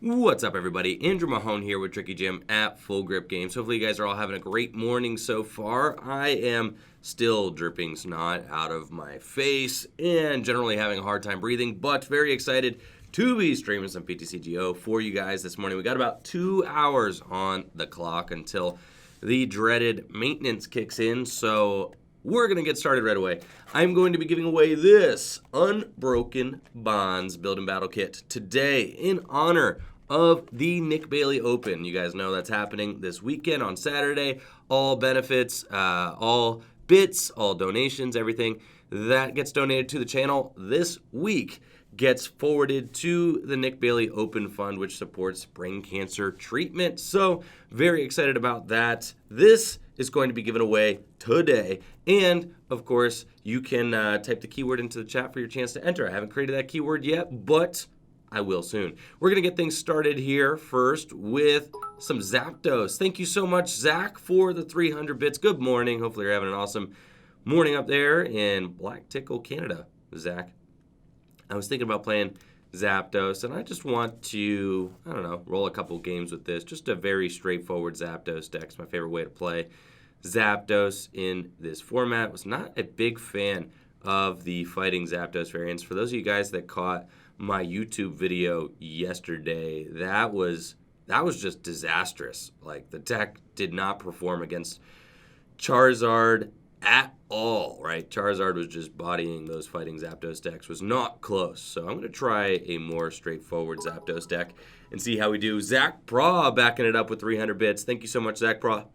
What's up, everybody? Andrew Mahone here with Tricky Jim at Full Grip Games. Hopefully you guys are all having a great morning so far. I am still dripping snot out of my face and generally having a hard time breathing, but very excited to be streaming some PTCGO for you guys this morning. We got about 2 hours on the clock until the dreaded maintenance kicks in, so we're going to get started right away. I'm going to be giving away this Unbroken Bonds Build and Battle Kit today in honor of the Nick Bailey Open. You guys know that's happening this weekend on Saturday. All benefits, all bits, all donations, everything that gets donated to the channel this week gets forwarded to the Nick Bailey Open Fund, which supports brain cancer treatment. So very excited about that. This is going to be given away today. And of course, you can type the keyword into the chat for your chance to enter. I haven't created that keyword yet, but I will soon. We're going to get things started here first with some Zapdos. Thank you so much, Zach, for the 300 bits. Good morning. Hopefully you're having an awesome morning up there in Black Tickle, Canada, Zach. I was thinking about playing Zapdos, and I just want to, I don't know, roll a couple games with this. Just a very straightforward Zapdos deck. It's my favorite way to play Zapdos in this format. Was not a big fan of the fighting Zapdos variants. For those of you guys that caught my YouTube video yesterday, that was just disastrous. Like, the deck did not perform against Charizard at all, right? Charizard was just bodying those fighting Zapdos decks. Was not close. So I'm going to try a more straightforward Zapdos deck and see how we do. Zach Pra backing it up with 300 bits. Thank you so much, Zach Pra.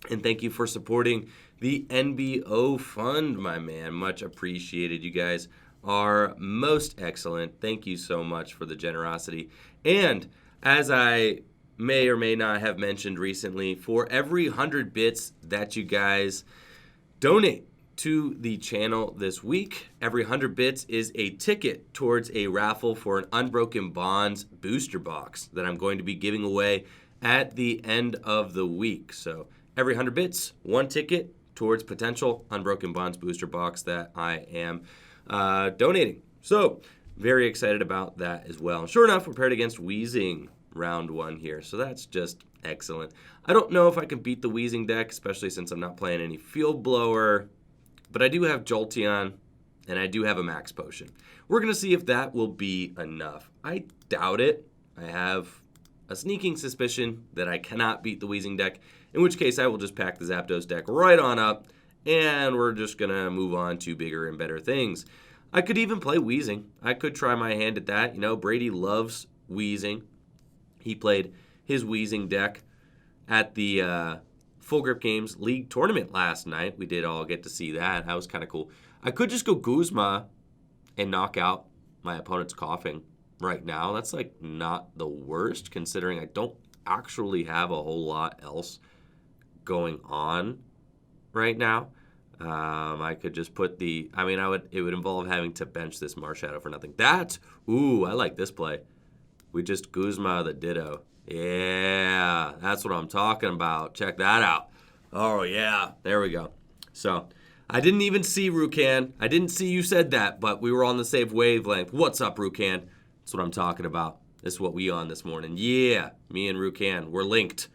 And thank you for supporting the NBO Fund, my man. Much appreciated. You guys are most excellent. Thank you so much for the generosity. And as I may or may not have mentioned recently, for every 100 bits that you guys donate to the channel this week, every 100 bits is a ticket towards a raffle for an Unbroken Bonds booster box that I'm going to be giving away at the end of the week. So every 100 bits, one ticket towards potential Unbroken Bonds booster box that I am donating. So very excited about that as well. Sure enough, we're paired against Wheezing round one here, so that's just excellent. I don't know if I can beat the Wheezing deck, especially since I'm not playing any Field Blower, but I do have Jolteon, and I do have a Max Potion. We're going to see if that will be enough. I doubt it. I have a sneaking suspicion that I cannot beat the Wheezing deck, in which case I will just pack the Zapdos deck right on up, and we're just going to move on to bigger and better things. I could even play Wheezing. I could try my hand at that. You know, Brady loves Wheezing. He played his Wheezing deck at the Full Grip Games League tournament last night. We did all get to see that. That was kind of cool. I could just go Guzma and knock out my opponent's coughing right now. That's like not the worst, considering I don't actually have a whole lot else going on right now. I could just put the, I mean, it would involve having to bench this Marshadow for nothing. Ooh, I like this play. We just Guzma the Ditto. Yeah, that's what I'm talking about. Check that out. Oh, yeah, there we go. So, I didn't even see Rukan. I didn't see you said that, but we were on the same wavelength. What's up, Rukan? That's what I'm talking about. This is what we on this morning. Yeah, me and Rukan, we're linked.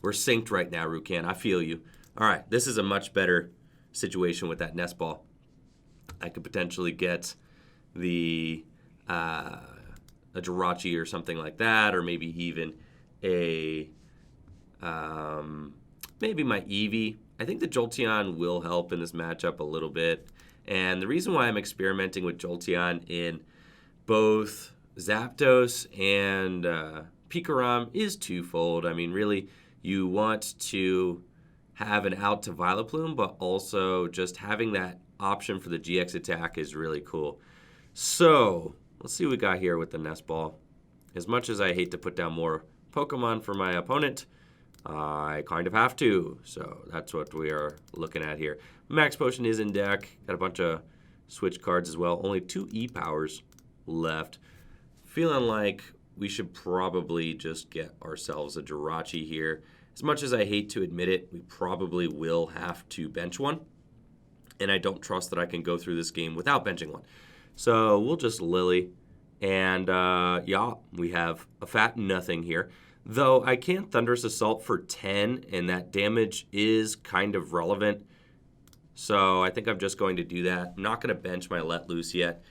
We're synced right now, Rukan. I feel you. All right, this is a much better situation with that nest ball. I could potentially get the a Jirachi or something like that, or maybe even a maybe my Eevee. I think the Jolteon will help in this matchup a little bit. And the reason why I'm experimenting with Jolteon in both Zapdos and Pikarom is twofold. I mean, really, you want to have an out to Vileplume, but also just having that option for the GX attack is really cool. So let's see what we got here with the Nest Ball. As much as I hate to put down more Pokemon for my opponent, I kind of have to. So that's what we are looking at here. Max Potion is in deck. Got a bunch of switch cards as well. Only 2 E-Powers left. Feeling like we should probably just get ourselves a Jirachi here. As much as I hate to admit it, we probably will have to bench one. And I don't trust that I can go through this game without benching one. So we'll just Lillie And yeah, we have a fat nothing here. Though I can Thunderous Assault for 10, and that damage is kind of relevant. So I think I'm just going to do that. I'm not going to bench my Let Loose yet.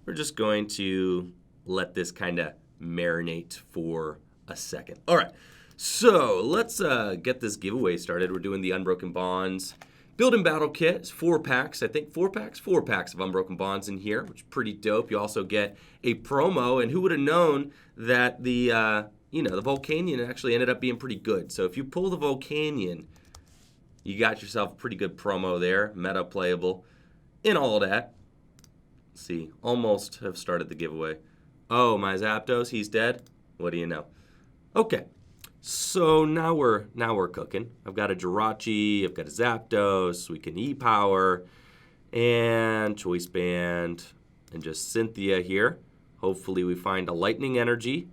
We're just going to let this kind of marinate for a second. All right, so let's get this giveaway started. We're doing the Unbroken Bonds Build and Battle Kit. It's 4 packs, I think 4 packs? 4 packs of Unbroken Bonds in here, which is pretty dope. You also get a promo, and who would have known that the, you know, the Volcanion actually ended up being pretty good. So if you pull the Volcanion, you got yourself a pretty good promo there, meta playable, and all that. Let's see, almost have started the giveaway. Oh, my Zapdos, he's dead? What do you know? Okay. So now we're cooking. I've got a Jirachi, I've got a Zapdos, we can E-Power, and Choice Band, and just Cynthia here. Hopefully we find a Lightning Energy.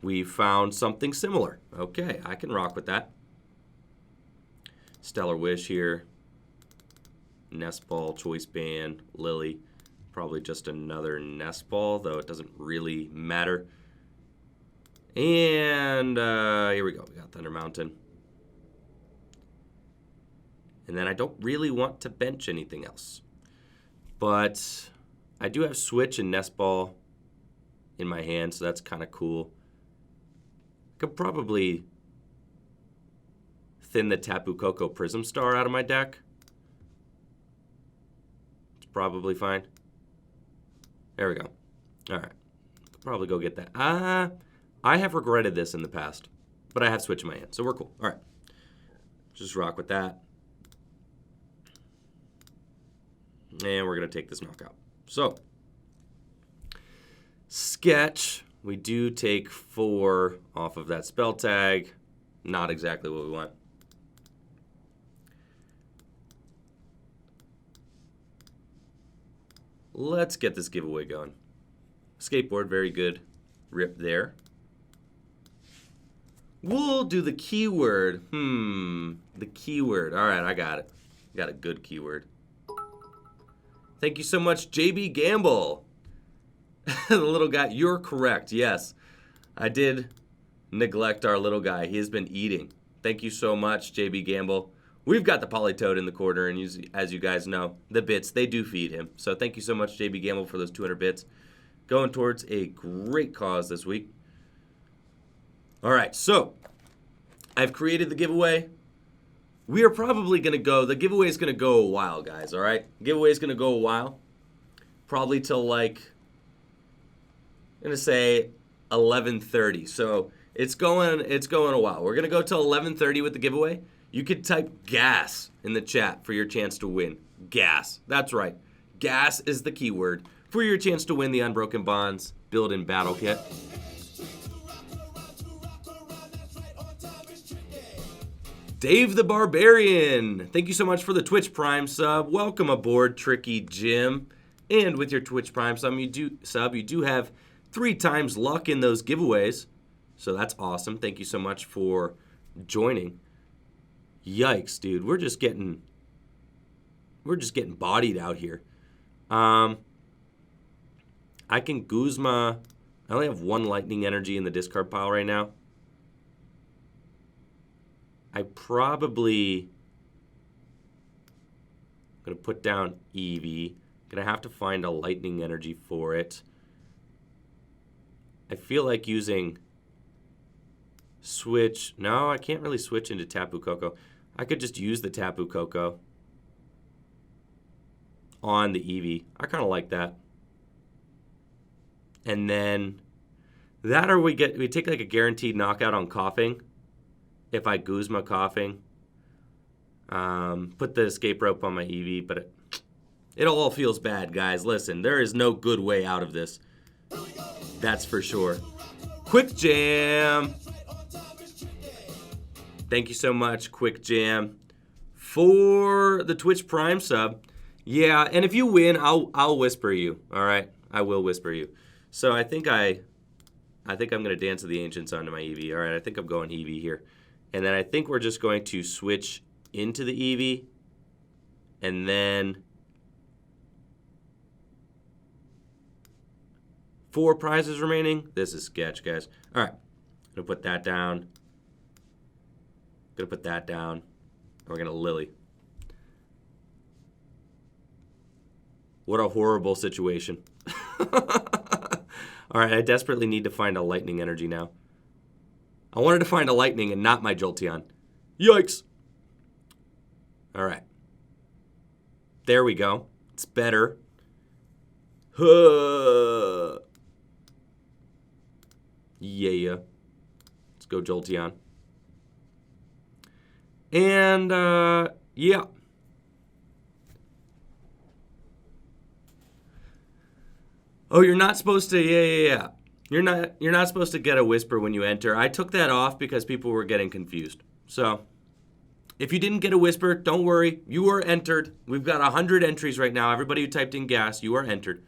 We found something similar. Okay, I can rock with that. Stellar Wish here. Nest Ball, Choice Band, Lillie. Probably just another Nest Ball, though it doesn't really matter. And here we go. We got Thunder Mountain. And then I don't really want to bench anything else. But I do have Switch and Nest Ball in my hand, so that's kind of cool. I could probably thin the Tapu Koko Prism Star out of my deck. It's probably fine. There we go. All right. Could probably go get that. I have regretted this in the past, but I have Switch in my hand, so we're cool. All right. Just rock with that. And we're going to take this knockout. So, Sketch. We do take 4 off of that spell tag. Not exactly what we want. Let's get this giveaway going. Escape Board, very good. Rip there. We'll do the keyword. The keyword. All right, I got it. Got a good keyword. Thank you so much, JB Gamble. The little guy, you're correct. Yes, I did neglect our little guy. He has been eating. Thank you so much, JB Gamble. We've got the Politoed in the corner, and as you guys know, the bits, they do feed him. So thank you so much, JB Gamble, for those 200 bits. Going towards a great cause this week. All right, so I've created the giveaway. We are probably going to go, the giveaway is going to go a while, guys, all right? Giveaway is going to go a while. Probably till like, I'm going to say 11:30. So it's going a while. We're going to go till 11:30 with the giveaway. You could type gas in the chat for your chance to win. Gas. That's right. Gas is the keyword for your chance to win the Unbroken Bonds Build and Battle Kit. Dave the Barbarian, thank you so much for the Twitch Prime sub. Welcome aboard, Tricky Jim. And with your Twitch Prime sub, you do have 3 times luck in those giveaways. So that's awesome. Thank you so much for joining. Yikes, dude. We're just getting bodied out here. I can Guzma. I only have 1 Lightning Energy in the discard pile right now. I probably going to put down Eevee. Going to have to find a Lightning Energy for it. I feel like using Switch. No, I can't really switch into Tapu Koko. I could just use the Tapu Koko on the Eevee. I kind of like that. And then that, or we take like a guaranteed knockout on Coughing. If I Guzma Coughing, put the escape rope on my Eevee, but it all feels bad, guys. Listen, there is no good way out of this. That's for sure. Quick Jam. Thank you so much, Quick Jam, for the Twitch Prime sub. Yeah, and if you win, I'll whisper you. All right, I will whisper you. So I think I'm gonna Dance of the Ancients onto my Eevee. All right, I think I'm going Eevee here. And then I think we're just going to switch into the Eevee. And then 4 prizes remaining. This is sketch, guys. All right. Gonna put that down. Gonna put that down. We're gonna Lillie. What a horrible situation. All right, I desperately need to find a lightning energy now. I wanted to find a lightning and not my Jolteon. Yikes. All right. There we go. It's better. Yeah. Let's go Jolteon. And, yeah. Oh, you're not supposed to, yeah. You're not supposed to get a whisper when you enter. I took that off because people were getting confused. So, if you didn't get a whisper, don't worry. You are entered. We've got 100 entries right now. Everybody who typed in gas, you are entered.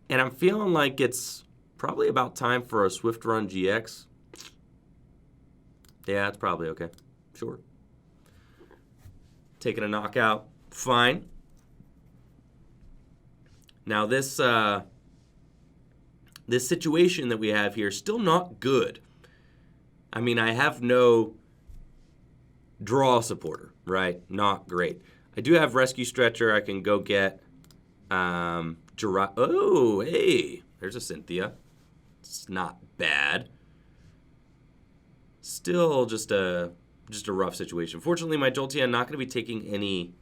And I'm feeling like it's probably about time for a Swift Run GX. Yeah, it's probably okay. Sure. Taking a knockout, fine. Now this this situation that we have here is still not good. I mean, I have no draw supporter, right? Not great. I do have Rescue Stretcher. I can go get Jirachi. Oh, hey, there's a Cynthia. It's not bad. Still just a rough situation. Fortunately, my Jolteon not going to be taking any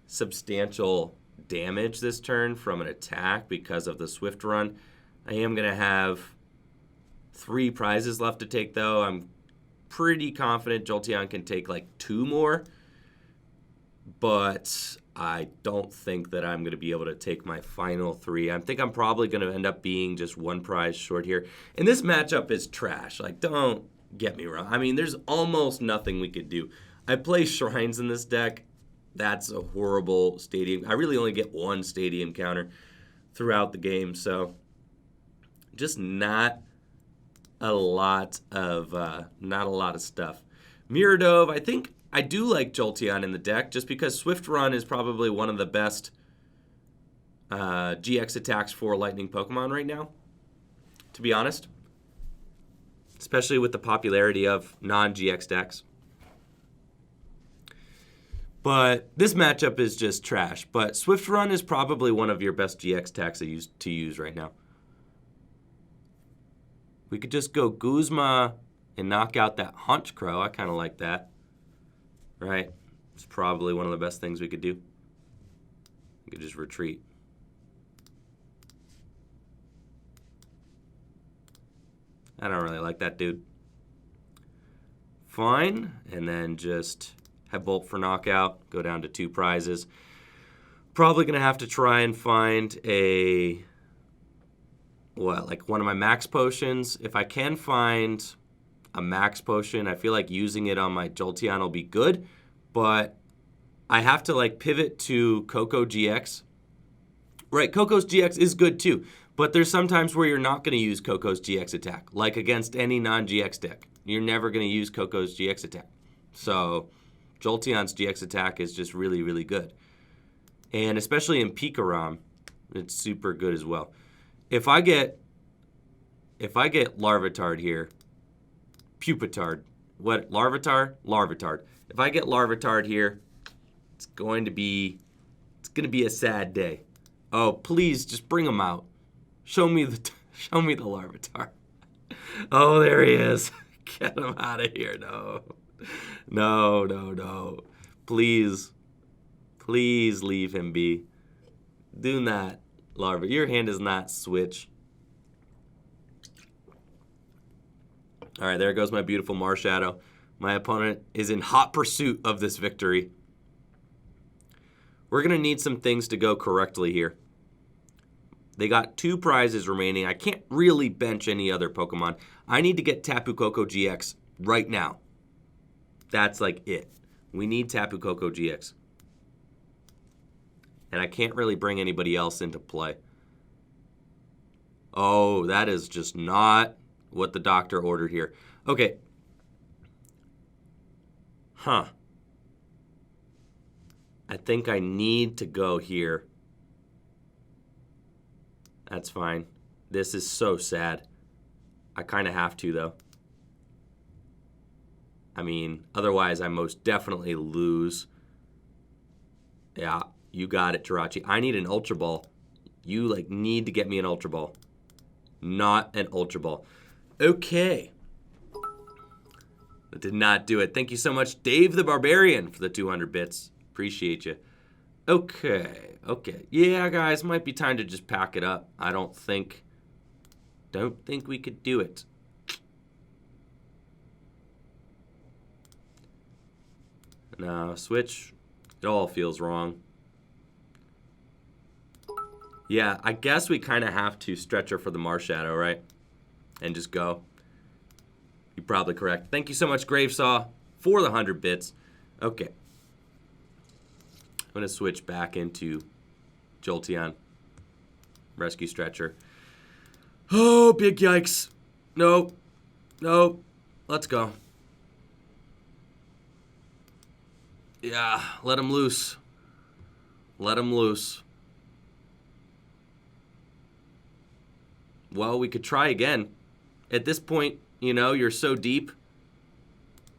substantial damage this turn from an attack because of the Swift Run. I am going to have 3 prizes left to take, though. I'm pretty confident Jolteon can take like 2 more, but I don't think that I'm going to be able to take my final 3. I think I'm probably going to end up being just 1 prize short here. And this matchup is trash. Like, don't get me wrong. I mean, there's almost nothing we could do. I play Shrines in this deck. That's a horrible stadium. I really only get 1 stadium counter throughout the game, so just not a lot of stuff. Marshadow, I think I do like Jolteon in the deck just because Swift Run is probably one of the best GX attacks for Lightning Pokemon right now, to be honest. Especially with the popularity of non-GX decks. But this matchup is just trash. But Swift Run is probably one of your best GX attacks to use right now. We could just go Guzma and knock out that Hunch Crow. I kind of like that. Right? It's probably one of the best things we could do. We could just retreat. I don't really like that dude. Fine. And then just have Bolt for knockout. Go down to 2 prizes. Probably going to have to try and find like one of my max potions. If I can find a max potion, I feel like using it on my Jolteon will be good. But I have to like pivot to Koko-GX. Right, Koko's GX is good too. But there's sometimes where you're not going to use Koko's GX attack. Like against any non-GX deck. You're never going to use Koko's GX attack. So Jolteon's GX attack is just really, really good. And especially in Pikarom, it's super good as well. If I get Larvitar here, Pupitar. What? Larvitar? Larvitar. If I get Larvitar here, it's going to be a sad day. Oh, please just bring him out. Show me the Larvitar. Oh, there he is. Get him out of here. No. Please leave him be. Do not, Larva. Your hand does not switch. All right, there goes my beautiful Marshadow. My opponent is in hot pursuit of this victory. We're going to need some things to go correctly here. They got 2 prizes remaining. I can't really bench any other Pokemon. I need to get Tapu Koko-GX right now. That's like it. We need Tapu Koko-GX. And I can't really bring anybody else into play. Oh, that is just not what the doctor ordered here. Okay. Huh. I think I need to go here. That's fine. This is so sad. I kind of have to, though. I mean, otherwise I most definitely lose. Yeah, you got it, Jirachi. I need an Ultra Ball. You, like, need to get me an Ultra Ball. Not an Ultra Ball. Okay. That did not do it. Thank you so much, Dave the Barbarian, for the 200 bits. Appreciate you. Okay. Yeah, guys, might be time to just pack it up. I don't think we could do it. No, switch. It all feels wrong. Yeah, I guess we kind of have to stretcher for the Marshadow, right? And just go. You're probably correct. Thank you so much, Gravesaw, for the 100 bits. Okay. I'm going to switch back into Jolteon. Rescue Stretcher. Oh, big yikes. Nope. Let's go. Yeah, let him loose. Let him loose. Well, we could try again. At this point, you know, you're so deep.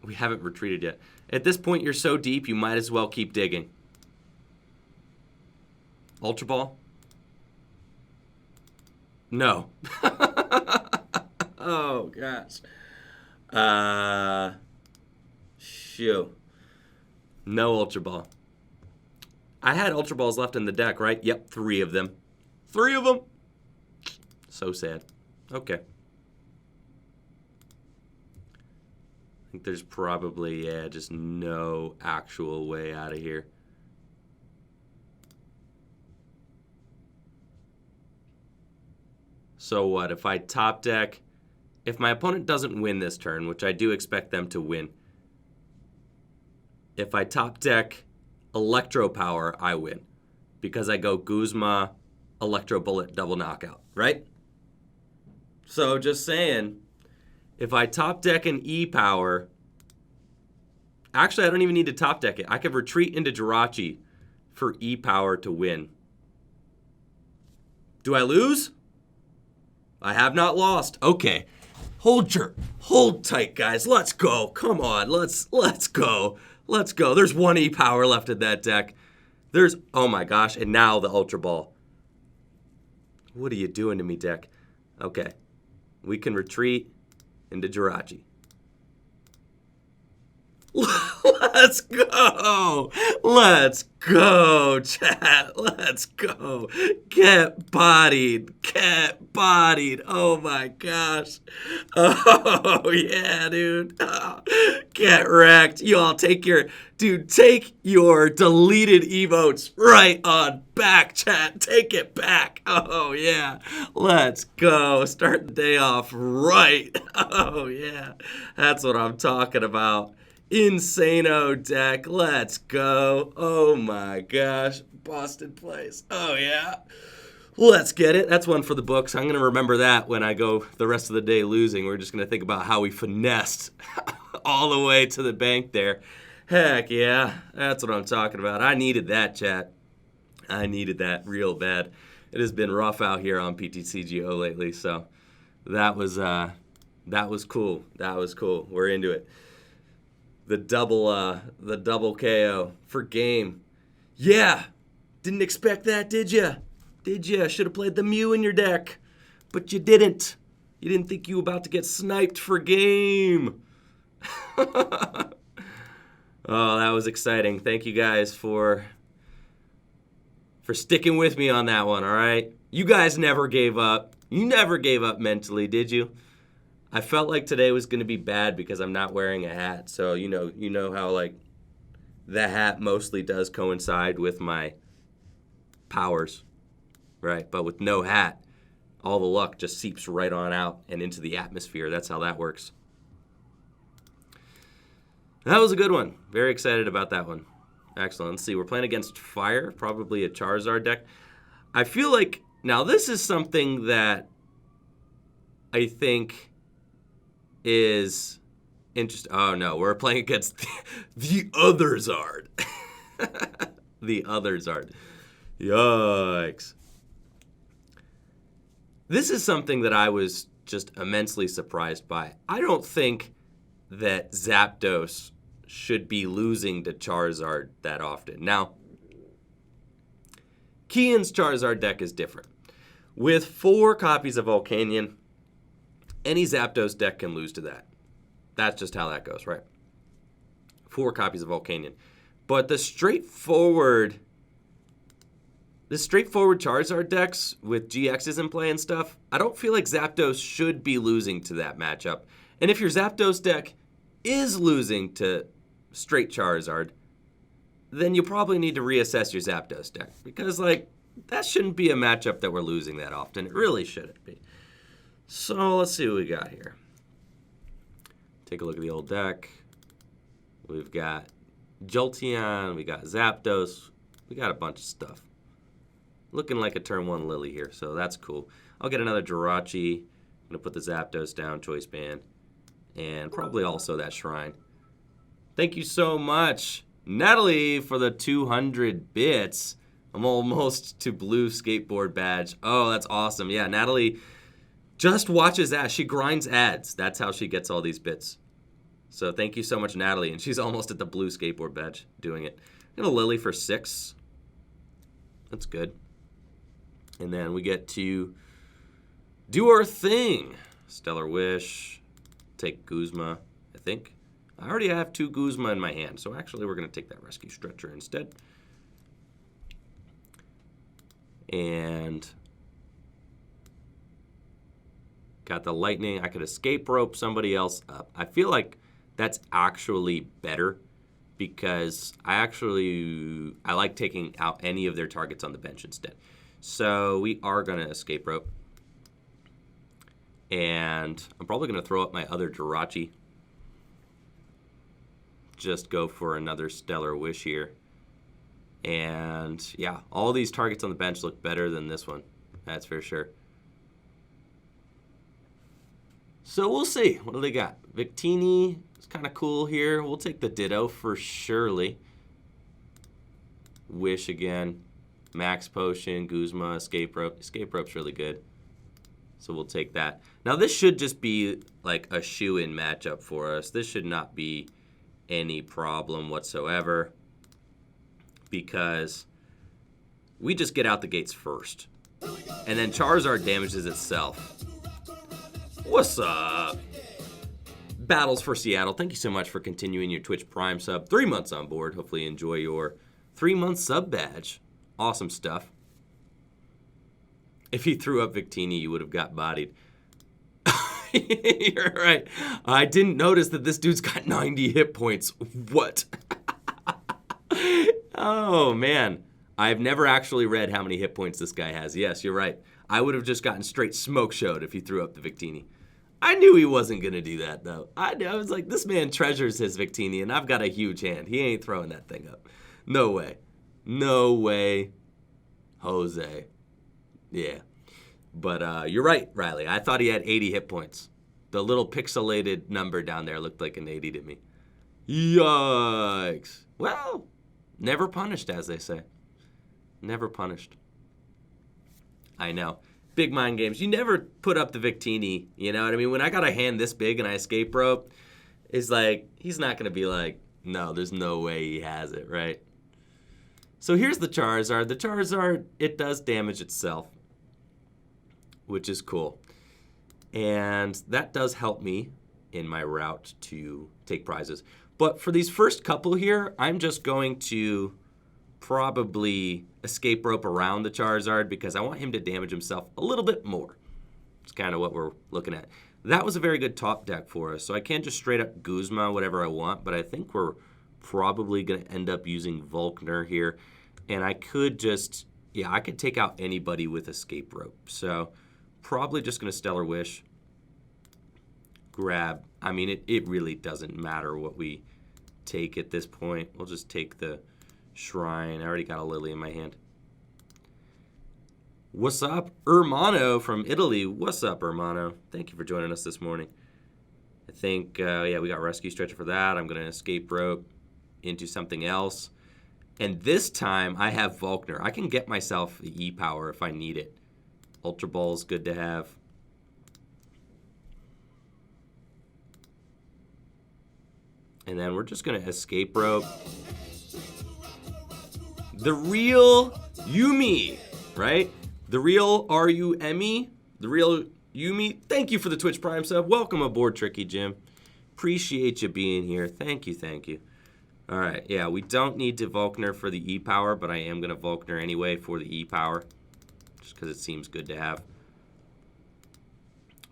We haven't retreated yet. At this point, you're so deep, you might as well keep digging. Ultra Ball? No. Oh, gosh. Shoo. No Ultra Ball. I had Ultra Balls left in the deck, right? Yep, 3 of them. 3 of them! So sad. Okay. I think there's probably, yeah, just no actual way out of here. So what? If I top deck, if my opponent doesn't win this turn, which I do expect them to win, if I top deck Electropower, I win. Because I go Guzma, Electro Bullet, double knockout, right? So just saying, if I top deck an E-Power, actually I don't even need to top deck it. I could retreat into Jirachi for E-Power to win. Do I lose? I have not lost. Okay. Hold tight, guys. Let's go. Come on. Let's go. Let's go. There's 1 E-Power left in that deck. There's, oh my gosh, and now the Ultra Ball. What are you doing to me, deck? Okay. We can retreat into Jirachi. Let's go. Let's go, chat. Let's go. Get bodied. Get bodied. Oh my gosh. Oh yeah, dude. Oh, get wrecked. You all take your, dude, take your deleted emotes right on back, chat. Take it back. Oh yeah. Let's go. Start the day off right. Oh yeah. That's what I'm talking about. Insano deck. Let's go. Oh my gosh. Boston Place. Oh yeah. Let's get it. That's one for the books. I'm going to remember that when I go the rest of the day losing. We're just going to think about how we finessed all the way to the bank there. Heck yeah. That's what I'm talking about. I needed that, chat. I needed that real bad. It has been rough out here on PTCGO lately, so that was cool. That was cool. We're into it. The double KO for game. Yeah. Didn't expect that, did ya? Did ya? Should have played the Mew in your deck. But you didn't. You didn't think you were about to get sniped for game. Oh, that was exciting. Thank you guys for sticking with me on that one, all right? You guys never gave up. You never gave up mentally, did you? I felt like today was going to be bad because I'm not wearing a hat. So, you know how, like, the hat mostly does coincide with my powers, right? But with no hat, all the luck just seeps right on out and into the atmosphere. That's how that works. That was a good one. Very excited about that one. Excellent. Let's see. We're playing against Fire, probably a Charizard deck. I feel like, now this is something that I think is interesting. Oh no, we're playing against the other Zard. The other Zard. Yikes. This is something that I was just immensely surprised by. I don't think that Zapdos should be losing to Charizard that often. Now, Kian's Charizard deck is different. With 4 copies of Volcanion, any Zapdos deck can lose to that. That's just how that goes, right? 4 copies of Volcanion. But the straightforward Charizard decks with GXs in play and stuff, I don't feel like Zapdos should be losing to that matchup. And if your Zapdos deck is losing to straight Charizard, then you probably need to reassess your Zapdos deck. Because, like, that shouldn't be a matchup that we're losing that often. It really shouldn't be. So let's see what we got here. Take a look at the old deck. We've got Jolteon, we got Zapdos, we got a bunch of stuff. Looking like a turn 1 Lillie here, so that's cool. I'll get another Jirachi. I'm going to put the Zapdos down, Choice Band, and probably also that Shrine. Thank you so much, Natalie, for the 200 bits. I'm almost to blue skateboard badge. Oh, that's awesome. Yeah, Natalie just watches ads. She grinds ads. That's how she gets all these bits. So thank you so much, Natalie. And she's almost at the blue skateboard badge doing it. Got a Lillie for 6. That's good. And then we get to do our thing. Stellar Wish. Take Guzma, I think. I already have 2 Guzma in my hand. So actually we're going to take that Rescue Stretcher instead. And got the Lightning. I could Escape Rope somebody else up. I feel like that's actually better because I like taking out any of their targets on the bench instead. So we are going to Escape Rope. And I'm probably going to throw up my other Jirachi. Just go for another Stellar Wish here. And yeah, all these targets on the bench look better than this one. That's for sure. So we'll see. What do they got? Victini is kind of cool here. We'll take the Ditto for surely. Wish again. Max Potion, Guzma, Escape Rope. Escape Rope's really good. So we'll take that. Now this should just be like a shoe-in matchup for us. This should not be any problem whatsoever because we just get out the gates first. And then Charizard damages itself. What's up? Battles for Seattle. Thank you so much for continuing your Twitch Prime sub. 3 months on board. Hopefully you enjoy your 3-month sub badge. Awesome stuff. If he threw up Victini, you would have got bodied. You're right. I didn't notice that this dude's got 90 hit points. What? Oh, man. I've never actually read how many hit points this guy has. Yes, you're right. I would have just gotten straight smoke showed if he threw up the Victini. I knew he wasn't going to do that, though. I was like, this man treasures his Victini, and I've got a huge hand. He ain't throwing that thing up. No way. No way, Jose. Yeah. But you're right, Riley. I thought he had 80 hit points. The little pixelated number down there looked like an 80 to me. Yikes. Well, never punished, as they say. Never punished. I know. Big mind games. You never put up the Victini, you know what I mean? When I got a hand this big and I Escape Rope, it's like, he's not going to be like, no, there's no way he has it, right? So here's the Charizard. The Charizard, it does damage itself, which is cool. And that does help me in my route to take prizes. But for these first couple here, I'm just going to probably Escape Rope around the Charizard because I want him to damage himself a little bit more. It's kind of what we're looking at. That was a very good top deck for us. So I can't just straight up Guzma whatever I want, but I think we're probably going to end up using Volkner here. And I could just, yeah, I could take out anybody with Escape Rope. So probably just going to Stellar Wish. Grab. I mean, it really doesn't matter what we take at this point. We'll just take the Shrine. I already got a Lillie in my hand. What's up, Hermano from Italy? What's up, Hermano? Thank you for joining us this morning. I think, yeah, we got Rescue Stretcher for that. I'm going to Escape Rope into something else. And this time, I have Volkner. I can get myself the E-Power if I need it. Ultra Ball's good to have. And then we're just going to escape rope. The real Yumi, right? The real R-U-M-E, the real Yumi. Thank you for the Twitch Prime sub. Welcome aboard, Tricky Jim. Appreciate you being here. Thank you, thank you. All right, yeah, we don't need to Volkner for the E-Power, but I am going to Volkner anyway for the E-Power, just because it seems good to have.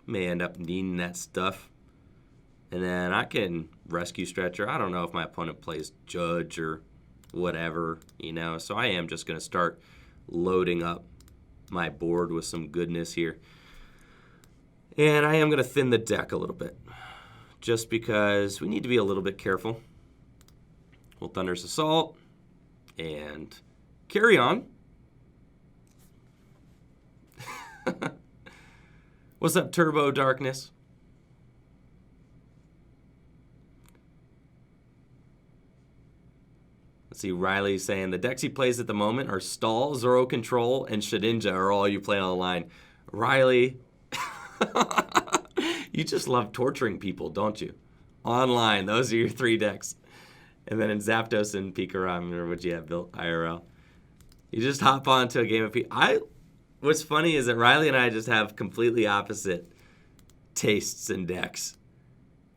May end up needing that stuff. And then I can Rescue Stretcher. I don't know if my opponent plays Judge or whatever, you know, so I am just going to start loading up my board with some goodness here. And I am going to thin the deck a little bit, just because we need to be a little bit careful. Well, Thunder's Assault, and carry on. What's up, Turbo Darkness? Let's see, Riley saying the decks he plays at the moment are Stall, Zoro Control, and Shedinja are all you play online. Riley, you just love torturing people, don't you? Online, those are your 3 decks. And then in Zapdos and Pikarom, or what you have built IRL. You just hop on to a game of What's funny is that Riley and I just have completely opposite tastes in decks.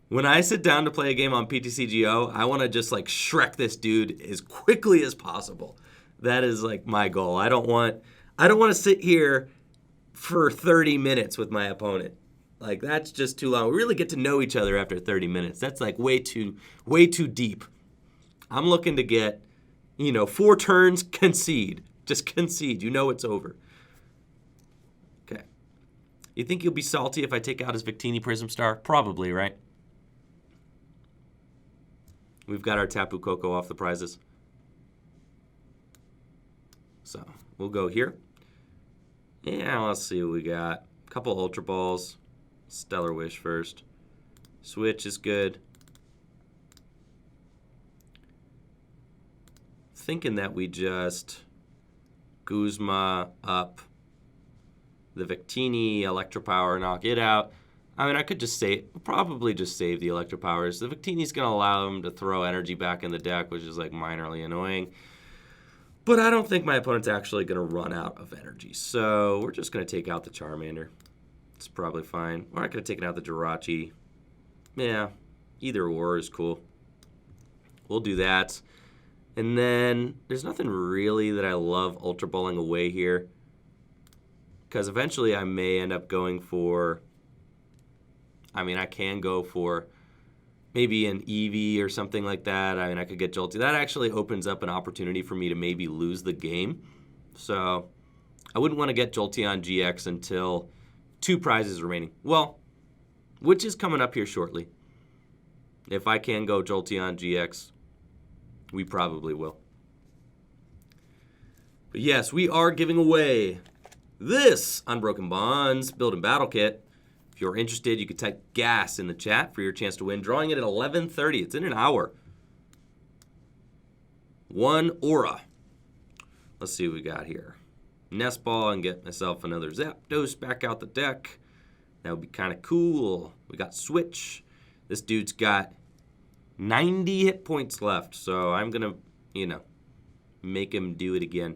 When I sit down to play a game on PTCGO, I want to just like Shrek this dude as quickly as possible. That is like my goal. I don't want to sit here for 30 minutes with my opponent. Like that's just too long. We really get to know each other after 30 minutes. That's like way too deep. I'm looking to get, 4 turns, concede. Just concede. You know it's over. Okay. You think you'll be salty if I take out his Victini Prism Star? Probably, right? We've got our Tapu Koko off the prizes. So we'll go here. Yeah, let's see what we got. A couple Ultra Balls. Stellar Wish first. Switch is good. Thinking that we just Guzma up the Victini, Electropower, knock it out. I mean, I could just probably just save the Electropowers. The Victini's going to allow him to throw energy back in the deck, which is like minorly annoying. But I don't think my opponent's actually going to run out of energy. So we're just going to take out the Charmander. It's probably fine. Or I could have taken out the Jirachi. Yeah, either or is cool. We'll do that. And then there's nothing really that I love Ultra Balling away here. Because eventually I may end up going for... I can go for maybe an Eevee or something like that. I could get Jolteon. That actually opens up an opportunity for me to maybe lose the game. So I wouldn't want to get Jolteon GX until 2 prizes remaining. Well, which is coming up here shortly. If I can go Jolteon GX, we probably will. But yes, we are giving away this Unbroken Bonds Build and Battle Kit. If you're interested, you can type GAS in the chat for your chance to win. Drawing it at 11:30. It's in an hour. 1 Aura. Let's see what we got here. Nest Ball and get myself another Zapdos back out the deck. That would be kind of cool. We got Switch. This dude's got 90 hit points left, so I'm going to, make him do it again.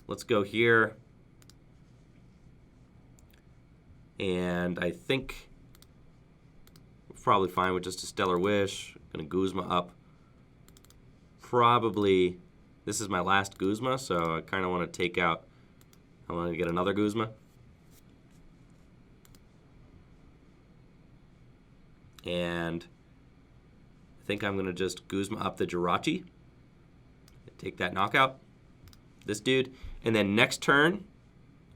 Let's go here. And I think we're probably fine with just a Stellar Wish. Gonna Guzma up. Probably, this is my last Guzma, so I kind of want to take out, I want to get another Guzma. And I think I'm gonna just Guzma up the Jirachi. Take that knockout. This dude. And then next turn,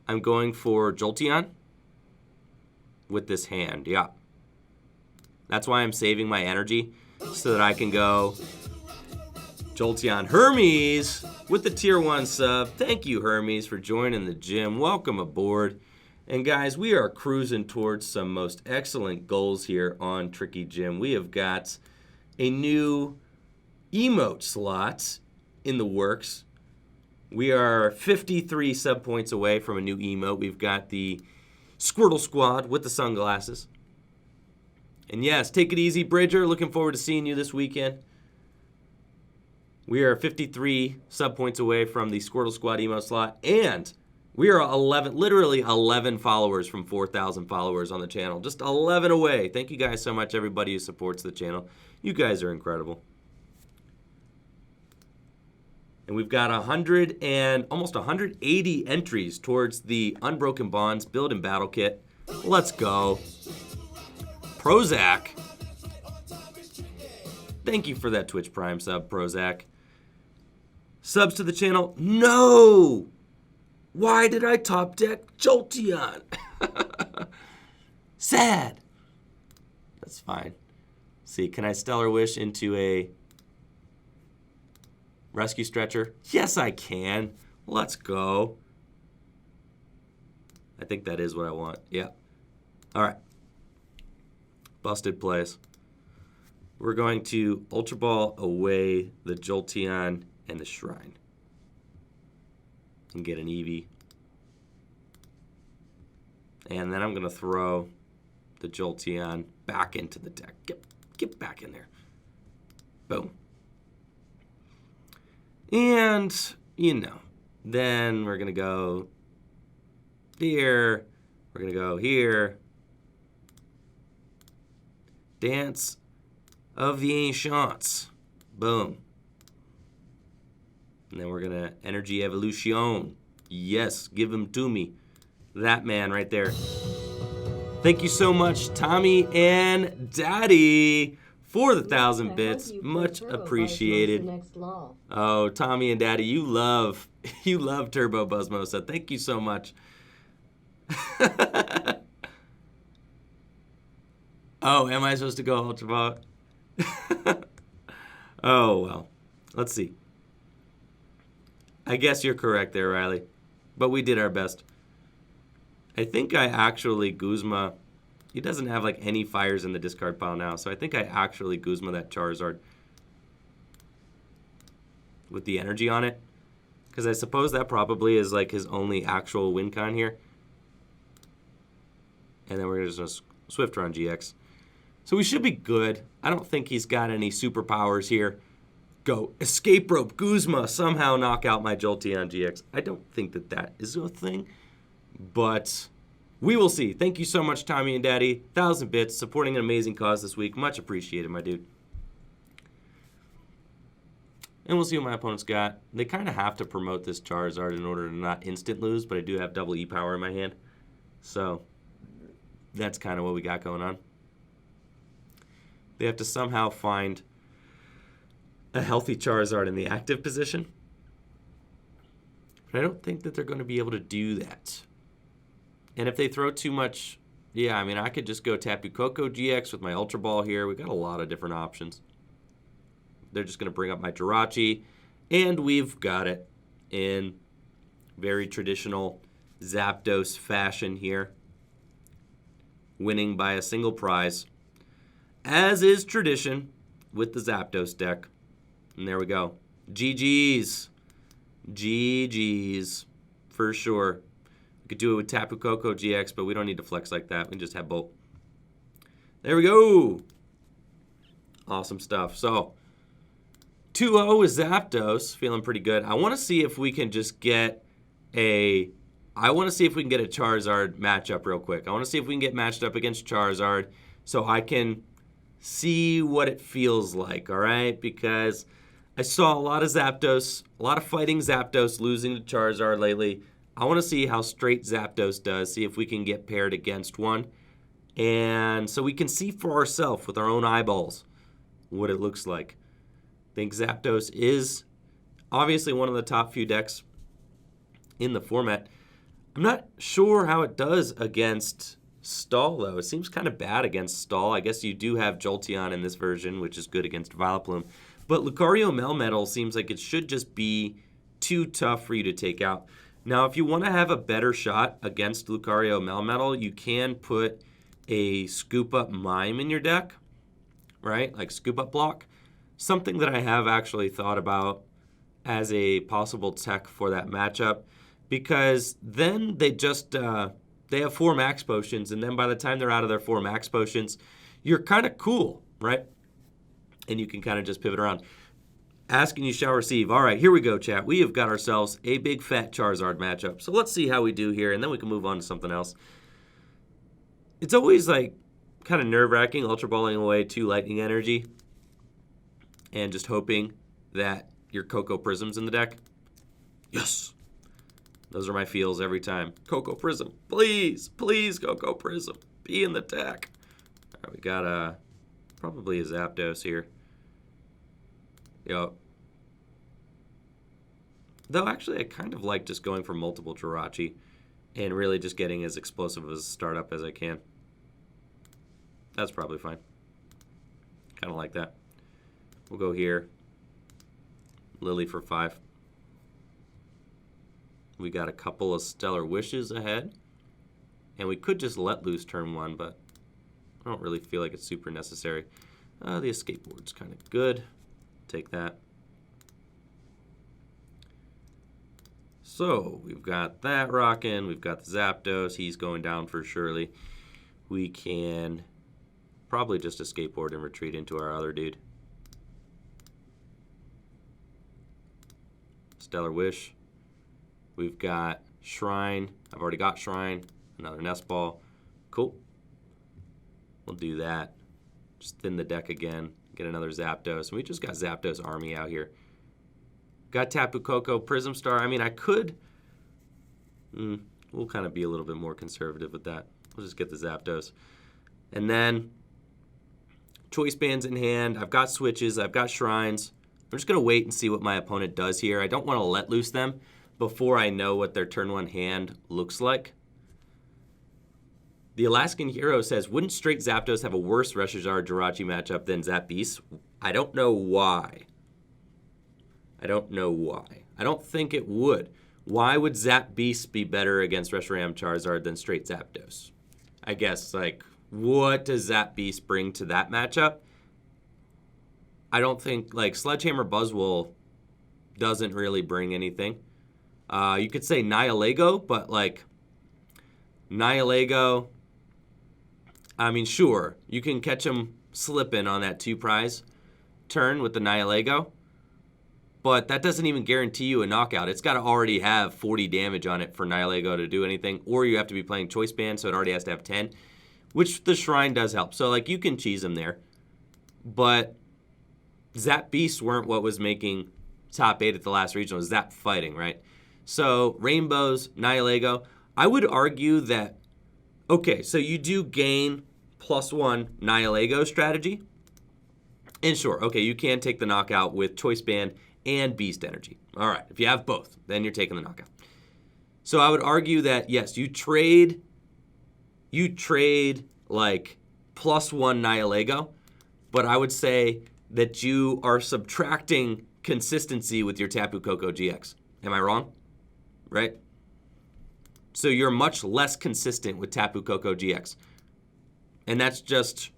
I'm going for Jolteon. With this hand, yeah. That's why I'm saving my energy, so that I can go Jolteon Hermes with the tier 1 sub. Thank you, Hermes, for joining the gym. Welcome aboard. And guys, we are cruising towards some most excellent goals here on Tricky Gym. We have got a new emote slot in the works. We are 53 sub points away from a new emote. We've got the Squirtle Squad with the sunglasses. And yes, take it easy, Bridger. Looking forward to seeing you this weekend. We are 53 sub points away from the Squirtle Squad emote slot. And we are 11, literally 11 followers from 4,000 followers on the channel. Just 11 away. Thank you guys so much, everybody who supports the channel. You guys are incredible. And we've got almost 180 entries towards the Unbroken Bonds Build and Battle Kit. Let's go. Prozac. Thank you for that Twitch Prime sub, Prozac. Subs to the channel. No! Why did I top deck Jolteon? Sad. That's fine. See, can I Stellar Wish into a Rescue Stretcher? Yes, I can. Let's go. I think that is what I want. Yeah. All right. Busted plays. We're going to Ultra Ball away the Jolteon and the Shrine. And get an Eevee. And then I'm going to throw the Jolteon back into the deck. Get back in there. Boom. And, you know, then we're going to go here. We're going to go here. Dance of the Ancients. Boom. And then we're going to Energy Evolution. Yes, give him to me. That man right there. Thank you so much, Tommy and Daddy, for the 1,000 bits. Much appreciated. Oh, Tommy and Daddy, you love Turbo Buzzmosa. Thank you so much. Oh, am I supposed to go Ultra Ball? Oh, well. Let's see. I guess you're correct there, Riley. But we did our best. I think I actually Guzma. He doesn't have like any fires in the discard pile now, so I think I actually Guzma that Charizard with the energy on it. Because I suppose that probably is like his only actual win con here. And then we're just going to Swiftron GX. So we should be good. I don't think he's got any superpowers here. Go. Escape Rope. Guzma somehow knock out my Jolteon GX. I don't think that that is a thing. But we will see. Thank you so much, Tommy and Daddy. 1,000 bits. Supporting an amazing cause this week. Much appreciated, my dude. And we'll see what my opponent's got. They kind of have to promote this Charizard in order to not instant lose. But I do have double E-Power in my hand. So that's kind of what we got going on. They have to somehow find a healthy Charizard in the active position. But I don't think that they're going to be able to do that. And if they throw too much, yeah, I mean, I could just go Tapu Koko-GX with my Ultra Ball here. We've got a lot of different options. They're just going to bring up my Jirachi. And we've got it in very traditional Zapdos fashion here. Winning by a single prize. As is tradition with the Zapdos deck. And there we go. GG's. GG's. For sure. We could do it with Tapu Koko-GX, but we don't need to flex like that. We can just have both. There we go. Awesome stuff. So, 2-0 with Zapdos. Feeling pretty good. I want to see if we can just get a... I want to see if we can get a Charizard matchup real quick. I want to see if we can get matched up against Charizard so I can see what it feels like, all right? Because I saw a lot of Zapdos, a lot of fighting Zapdos losing to Charizard lately. I want to see how straight Zapdos does, see if we can get paired against one. And so we can see for ourselves with our own eyeballs what it looks like. I think Zapdos is obviously one of the top few decks in the format. I'm not sure how it does against Stall, though. It seems kind of bad against Stall. I guess you do have Jolteon in this version, which is good against Vileplume. But Lucario Melmetal seems like it should just be too tough for you to take out. Now, if you want to have a better shot against Lucario Melmetal, you can put a Scoop Up Mime in your deck, right? Like Scoop Up Block. Something that I have actually thought about as a possible tech for that matchup, because then they just they have 4 max potions, and then by the time they're out of their 4 max potions, you're kind of cool, right? And you can kind of just pivot around. Ask and you shall receive. All right, here we go, chat. We have got ourselves a big fat Charizard matchup. So let's see how we do here, and then we can move on to something else. It's always like kind of nerve-wracking, Ultra Balling away 2 Lightning Energy, and just hoping that your Coco Prism's in the deck. Yes! Those are my feels every time. Coco Prism. Please, please, Coco Prism. Be in the deck. All right, we got probably a Zapdos here. Yep. Though, actually, I kind of like just going for multiple Jirachi and really just getting as explosive as a startup as I can. That's probably fine. Kind of like that. We'll go here. Lillie for 5. We got a couple of Stellar Wishes ahead. And we could just let loose turn 1, but I don't really feel like it's super necessary. The Escape Board's kind of good. Take that. So, we've got that rocking. We've got the Zapdos. He's going down for surely. We can probably just Escape Board and retreat into our other dude. Stellar Wish. We've got Shrine. I've already got Shrine. Another Nest Ball. Cool. We'll do that. Just thin the deck again. Get another Zapdos. And we just got Zapdos Army out here. Got Tapu Koko, Prism Star. I mean, I could. We'll kind of be a little bit more conservative with that. We'll just get the Zapdos. And then Choice Bands in hand. I've got switches. I've got Shrines. I'm just going to wait and see what my opponent does here. I don't want to let loose them before I know what their turn 1 hand looks like. The Alaskan Hero says, wouldn't straight Zapdos have a worse Rescue Jirachi matchup than Zap Beast? I don't know why. I don't know why. I don't think it would. Why would Zap Beast be better against Reshiram Charizard than straight Zapdos? I guess, like, what does Zap Beast bring to that matchup? I don't think, like, Sledgehammer Buzzwole doesn't really bring anything. You could say Nihilego, but, like, Nihilego, I mean, sure, you can catch him slipping on that 2 prize turn with the Nihilego, but that doesn't even guarantee you a knockout. It's got to already have 40 damage on it for Nihilego to do anything, or you have to be playing Choice Band, so it already has to have 10, which the Shrine does help. So, like, you can cheese him there, but Zap Beasts weren't what was making top 8 at the last regional. It was Zap fighting, right? So, Rainbows, Nihilego. I would argue that, okay, so you do gain +1 Nihilego strategy. And sure, okay, you can take the knockout with Choice Band and Beast Energy. All right, if you have both, then you're taking the knockout. So I would argue that, yes, you trade like +1 Nihilego, but I would say that you are subtracting consistency with your Tapu Koko-GX. Am I wrong? Right? So you're much less consistent with Tapu Koko-GX. And that's just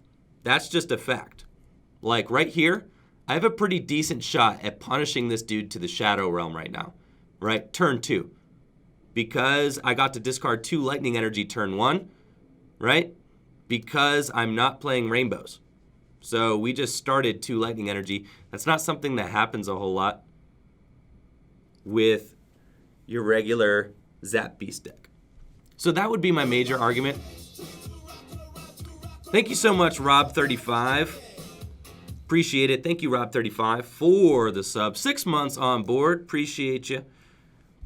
a fact. Like right here, I have a pretty decent shot at punishing this dude to the Shadow Realm right now. Right? Turn 2. Because I got to discard 2 Lightning Energy turn 1. Right? Because I'm not playing Rainbows. So we just started 2 Lightning Energy. That's not something that happens a whole lot with your regular Zap Beast deck. So that would be my major argument. Thank you so much, Rob35. Appreciate it. Thank you, Rob35, for the sub. 6 months on board. Appreciate you.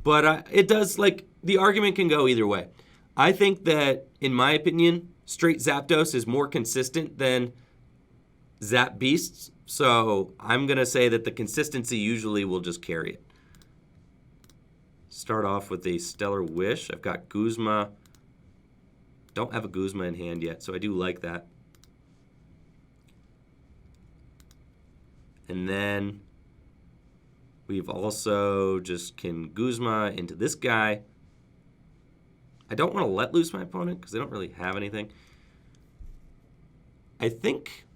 But it does, like, the argument can go either way. I think that, in my opinion, straight Zapdos is more consistent than Zap Beasts. So I'm going to say that the consistency usually will just carry it. Start off with a Stellar Wish. I've got Guzma. Don't have a Guzma in hand yet, so I do like that. And then we've also just can Guzma into this guy. I don't want to let loose my opponent because they don't really have anything. I think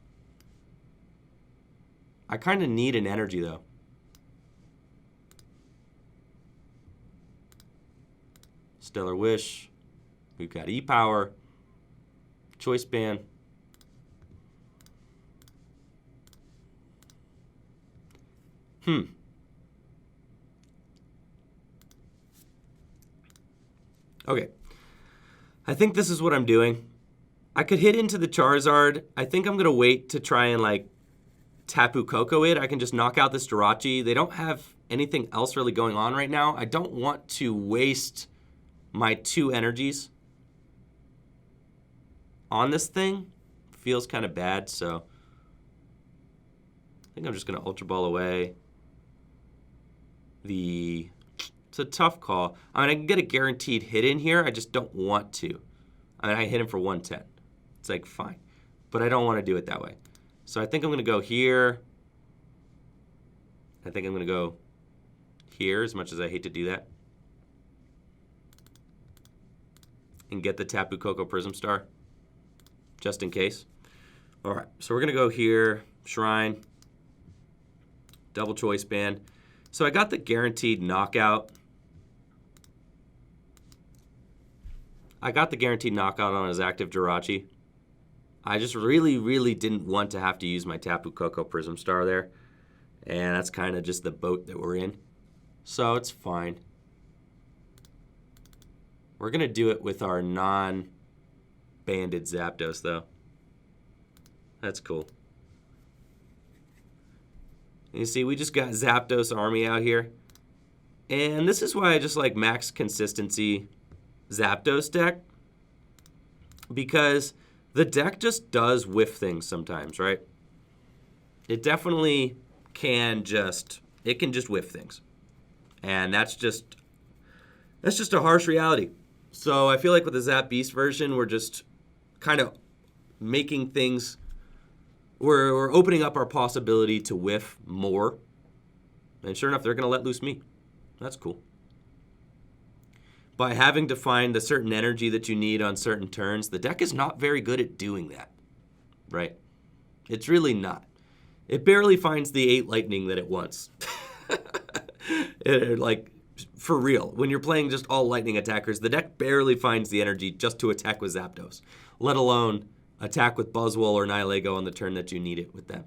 I kind of need an energy, though. Stellar Wish. We've got E-Power. Choice Band. Okay. I think this is what I'm doing. I could hit into the Charizard. I think I'm going to wait to try and, like, Tapu Koko it. I can just knock out this Jirachi. They don't have anything else really going on right now. I don't want to waste my 2 energies on this thing. Feels kind of bad, so I think I'm just going to Ultra Ball away. It's a tough call. I mean, I can get a guaranteed hit in here. I just don't want to. I mean, I hit him for 110. It's like, fine. But I don't want to do it that way. So I think I'm going to go here. I think I'm going to go here, as much as I hate to do that. And get the Tapu Koko Prism Star, just in case. All right, so we're going to go here, Shrine, double Choice Band. So I got the guaranteed knockout. I got the guaranteed knockout on his active Jirachi. I just really, really didn't want to have to use my Tapu Koko Prism Star there. And that's kind of just the boat that we're in. So it's fine. We're going to do it with our non-banded Zapdos, though. That's cool. And you see, we just got Zapdos Army out here. And this is why I just like max consistency Zapdos deck. Because the deck just does whiff things sometimes, right? It definitely can just, it can just whiff things. And that's just a harsh reality. So I feel like with the Zap Beast version, we're just kind of making things, we're opening up our possibility to whiff more. And sure enough, they're going to let loose me. That's cool. By having to find the certain energy that you need on certain turns, the deck is not very good at doing that, right? It's really not. It barely finds the 8 lightning that it wants. Like, for real. When you're playing just all lightning attackers, the deck barely finds the energy just to attack with Zapdos, let alone attack with Buzzwole or Nihilego on the turn that you need it with them.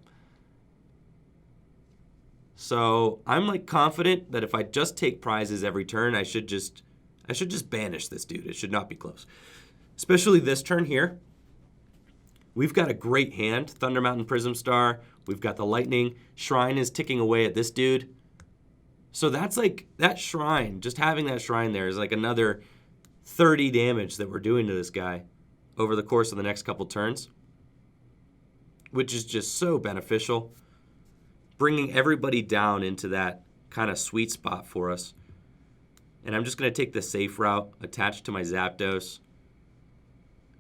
So I'm like confident that if I just take prizes every turn, I should just banish this dude. It should not be close. Especially this turn here. We've got a great hand. Thunder Mountain Prism Star. We've got the Lightning. Shrine is ticking away at this dude. So that's like, that Shrine, just having that Shrine there is like another 30 damage that we're doing to this guy over the course of the next couple turns, which is just so beneficial. Bringing everybody down into that kind of sweet spot for us. And I'm just going to take the safe route, attached to my Zapdos,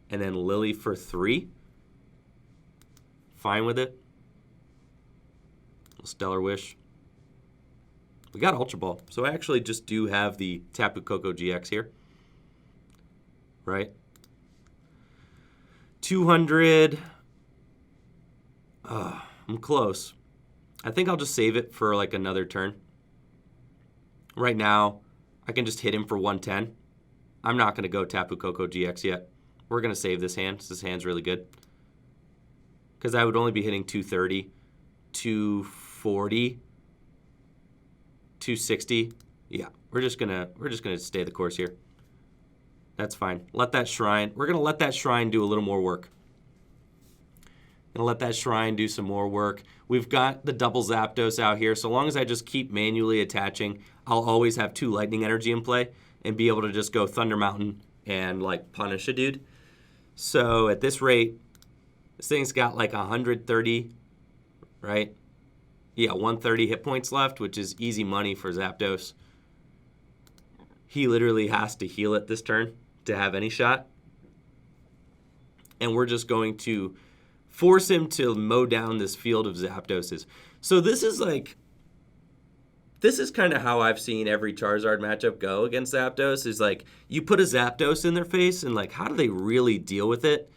and then Lillie for 3. Fine with it. Stellar Wish. We got Ultra Ball, so I actually just do have the Tapu Koko-GX here. Right? 200. I'm close. I think I'll just save it for like another turn. Right now, I can just hit him for 110. I'm not going to go Tapu Koko-GX yet. We're going to save this hand. This hand's really good. Because I would only be hitting 230, 240, 260. Yeah, we're just gonna stay the course here. That's fine. Let that Shrine. We're gonna let that Shrine do a little more work. Gonna let that Shrine do some more work. We've got the double Zapdos out here. So long as I just keep manually attaching, I'll always have 2 lightning energy in play and be able to just go Thunder Mountain and like punish a dude. So at this rate, this thing's got like 130, right? Yeah, 130 hit points left, which is easy money for Zapdos. He literally has to heal it this turn to have any shot. And we're just going to force him to mow down this field of Zapdoses. So this is kind of how I've seen every Charizard matchup go against Zapdos, is like you put a Zapdos in their face and like how do they really deal with it?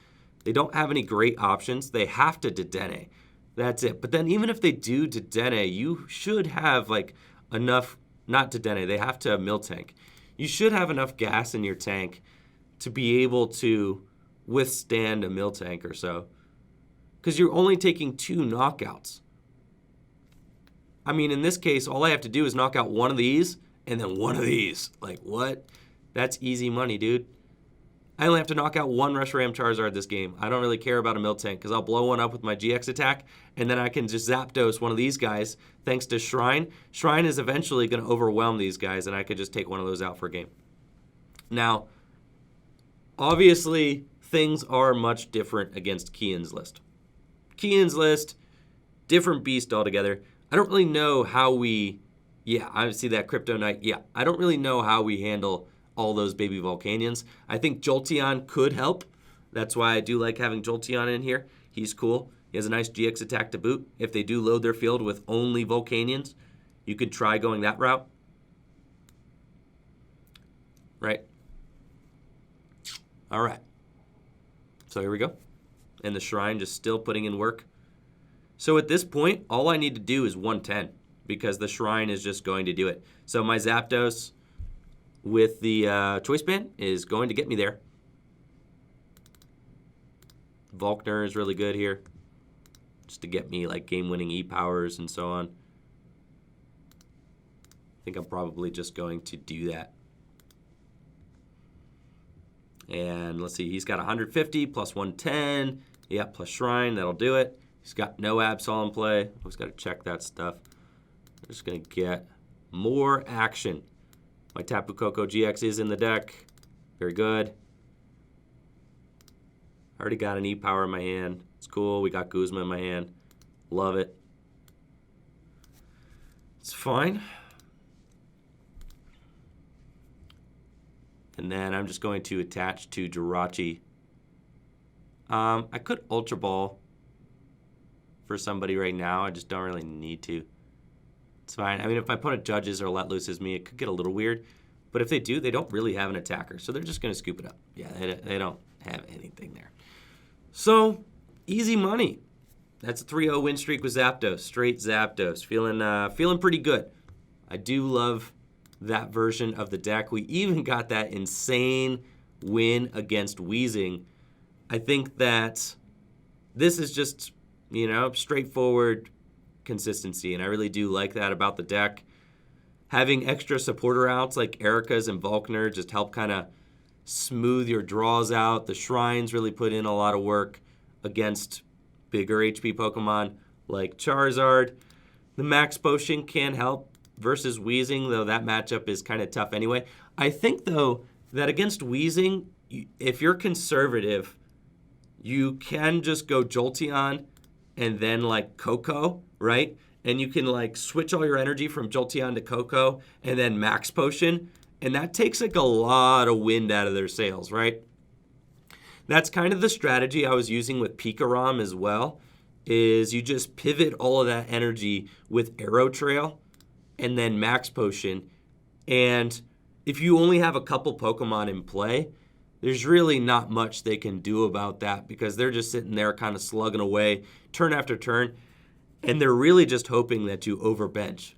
They don't have any great options. They have to Dedenne. That's it. But then even if they do Dedenne, you should have like enough, not Dedenne, they have to Miltank. you should have enough gas in your tank to be able to withstand a Miltank or so. Because you're only taking 2 knockouts. I mean, in this case, all I have to do is knock out one of these and then one of these. Like, what? That's easy money, dude. I only have to knock out 1 Reshiram Charizard this game. I don't really care about a Miltank because I'll blow one up with my GX attack, and then I can just Zapdos one of these guys thanks to Shrine. Shrine is eventually going to overwhelm these guys, and I could just take one of those out for a game. Now, obviously, things are much different against Kian's list. Kian's list, different beast altogether. I don't really know how we... Yeah, I see that Crypto Knight. Yeah, I don't really know how we handle all those baby Volcanions. I think Jolteon could help. That's why I do like having Jolteon in here. He's cool. He has a nice GX attack to boot. If they do load their field with only Volcanions, you could try going that route. Right? All right. So here we go. And the Shrine just still putting in work. So at this point, all I need to do is 110 because the Shrine is just going to do it. So my Zapdos with the Choice Band is going to get me there. Volkner is really good here, just to get me like game-winning E-powers and so on. I think I'm probably just going to do that. And let's see, he's got 150 plus 110. Yeah, plus Shrine, that'll do it. He's got no Absol in play. Always got to check that stuff. I'm just going to get more action. My Tapu Koko-GX is in the deck. Very good. I already got an E-Power in my hand. It's cool. We got Guzma in my hand. Love it. It's fine. And then I'm just going to attach to Jirachi. I could Ultra Ball for somebody right now. I just don't really need to. It's fine. I mean, if my opponent judges or let looses me, it could get a little weird. But if they do, they don't really have an attacker. So they're just going to scoop it up. Yeah, they don't have anything there. So, easy money. That's a 3-0 win streak with Zapdos. Straight Zapdos. Feeling pretty good. I do love that version of the deck. We even got that insane win against Wheezing. I think that this is just, you know, straightforward consistency, and I really do like that about the deck. Having extra supporter outs like Erika's and Volkner just help kind of smooth your draws out. The Shrines really put in a lot of work against bigger HP Pokemon like Charizard. The Max Potion can help versus Wheezing, though that matchup is kind of tough anyway. I think, though, that against Wheezing, if you're conservative, you can just go Jolteon and then like Koko, right? And you can like switch all your energy from Jolteon to Koko and then Max Potion. And that takes like a lot of wind out of their sails, right? That's kind of the strategy I was using with Pikarom as well, is you just pivot all of that energy with Arrow Trail and then Max Potion. And if you only have a couple Pokemon in play, there's really not much they can do about that because they're just sitting there kind of slugging away turn after turn. And they're really just hoping that you overbench.